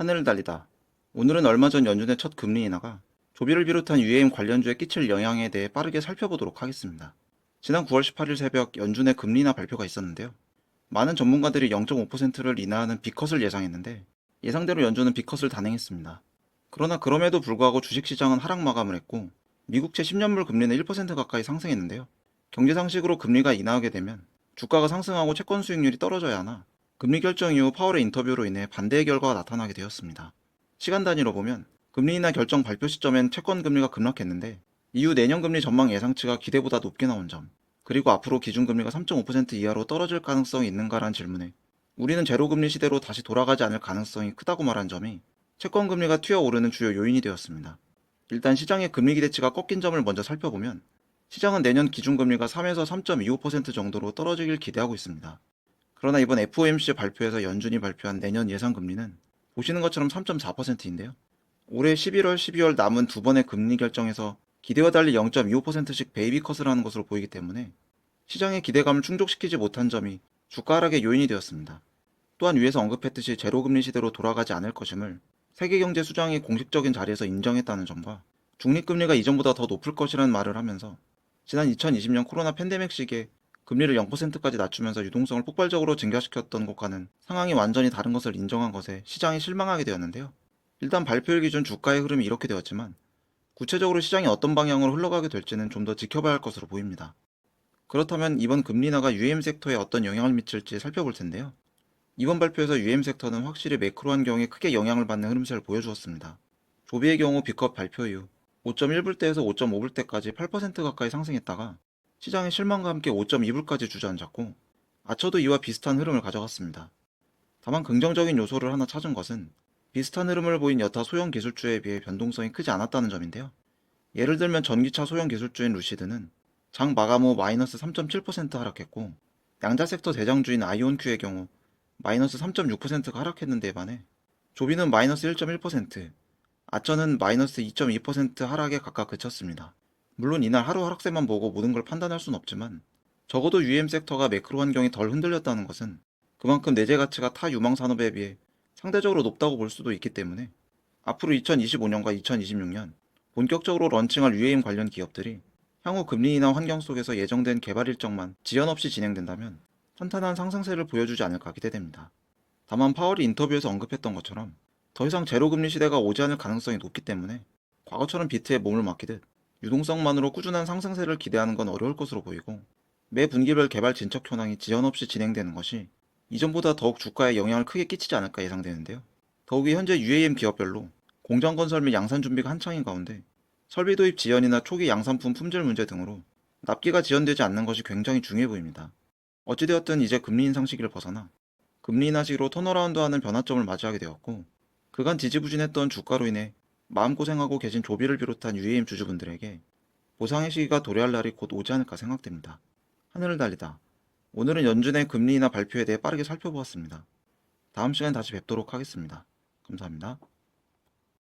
하늘을 달리다. 오늘은 얼마 전 연준의 첫 금리 인하가 조비를 비롯한 UAM 관련주에 끼칠 영향에 대해 빠르게 살펴보도록 하겠습니다. 지난 9월 18일 새벽 연준의 금리 인하 발표가 있었는데요. 많은 전문가들이 0.5%를 인하하는 B컷을 예상했는데 예상대로 연준은 B컷을 단행했습니다. 그러나 그럼에도 불구하고 주식시장은 하락 마감을 했고 미국채 10년물 금리는 1% 가까이 상승했는데요. 경제 상식으로 금리가 인하하게 되면 주가가 상승하고 채권 수익률이 떨어져야 하나 금리 결정 이후 파월의 인터뷰로 인해 반대의 결과가 나타나게 되었습니다. 시간 단위로 보면 금리 인하 결정 발표 시점엔 채권 금리가 급락했는데 이후 내년 금리 전망 예상치가 기대보다 높게 나온 점, 그리고 앞으로 기준금리가 3.5% 이하로 떨어질 가능성이 있는가란 질문에 우리는 제로금리 시대로 다시 돌아가지 않을 가능성이 크다고 말한 점이 채권금리가 튀어오르는 주요 요인이 되었습니다. 일단 시장의 금리 기대치가 꺾인 점을 먼저 살펴보면 시장은 내년 기준금리가 3에서 3.25% 정도로 떨어지길 기대하고 있습니다. 그러나 이번 FOMC 발표에서 연준이 발표한 내년 예상금리는 보시는 것처럼 3.4%인데요. 올해 11월, 12월 남은 두 번의 금리 결정에서 기대와 달리 0.25%씩 베이비 컷을 하는 것으로 보이기 때문에 시장의 기대감을 충족시키지 못한 점이 주가 하락의 요인이 되었습니다. 또한 위에서 언급했듯이 제로금리 시대로 돌아가지 않을 것임을 세계경제 수장이 공식적인 자리에서 인정했다는 점과 중립금리가 이전보다 더 높을 것이라는 말을 하면서 지난 2020년 코로나 팬데믹 시기에 금리를 0%까지 낮추면서 유동성을 폭발적으로 증가시켰던 것과는 상황이 완전히 다른 것을 인정한 것에 시장이 실망하게 되었는데요. 일단 발표일 기준 주가의 흐름이 이렇게 되었지만 구체적으로 시장이 어떤 방향으로 흘러가게 될지는 좀 더 지켜봐야 할 것으로 보입니다. 그렇다면 이번 금리 인하가 UM 섹터에 어떤 영향을 미칠지 살펴볼 텐데요. 이번 발표에서 UM 섹터는 확실히 매크로 환경에 크게 영향을 받는 흐름세를 보여주었습니다. 조비의 경우 B컵 발표 이후 5.1불대에서 5.5불대까지 8% 가까이 상승했다가 시장의 실망과 함께 5.2불까지 주저앉았고 아처도 이와 비슷한 흐름을 가져갔습니다. 다만 긍정적인 요소를 하나 찾은 것은 비슷한 흐름을 보인 여타 소형 기술주에 비해 변동성이 크지 않았다는 점인데요. 예를 들면 전기차 소형 기술주인 루시드는 장 마감 후 마이너스 3.7% 하락했고 양자 섹터 대장주인 아이온큐의 경우 마이너스 3.6%가 하락했는데 반해 조비는 마이너스 1.1%, 아처는 마이너스 2.2% 하락에 각각 그쳤습니다. 물론 이날 하루 하락세만 보고 모든 걸 판단할 순 없지만 적어도 UM 섹터가 매크로 환경이 덜 흔들렸다는 것은 그만큼 내재 가치가 타 유망 산업에 비해 상대적으로 높다고 볼 수도 있기 때문에 앞으로 2025년과 2026년 본격적으로 런칭할 UAM 관련 기업들이 향후 금리 인하 환경 속에서 예정된 개발 일정만 지연 없이 진행된다면 탄탄한 상승세를 보여주지 않을까 기대됩니다. 다만 파월이 인터뷰에서 언급했던 것처럼 더 이상 제로금리 시대가 오지 않을 가능성이 높기 때문에 과거처럼 비트에 몸을 맡기듯 유동성만으로 꾸준한 상승세를 기대하는 건 어려울 것으로 보이고 매 분기별 개발 진척 현황이 지연 없이 진행되는 것이 이전보다 더욱 주가에 영향을 크게 끼치지 않을까 예상되는데요. 더욱이 현재 UAM 기업별로 공장 건설 및 양산 준비가 한창인 가운데 설비 도입 지연이나 초기 양산품 품질 문제 등으로 납기가 지연되지 않는 것이 굉장히 중요해 보입니다. 어찌되었든 이제 금리 인상 시기를 벗어나 금리 인하 시기로 턴어라운드하는 변화점을 맞이하게 되었고 그간 지지부진했던 주가로 인해 마음고생하고 계신 조비를 비롯한 UAM 주주분들에게 보상의 시기가 도래할 날이 곧 오지 않을까 생각됩니다. 하늘을 달리다. 오늘은 연준의 금리 인하 발표에 대해 빠르게 살펴보았습니다. 다음 시간에 다시 뵙도록 하겠습니다. 감사합니다.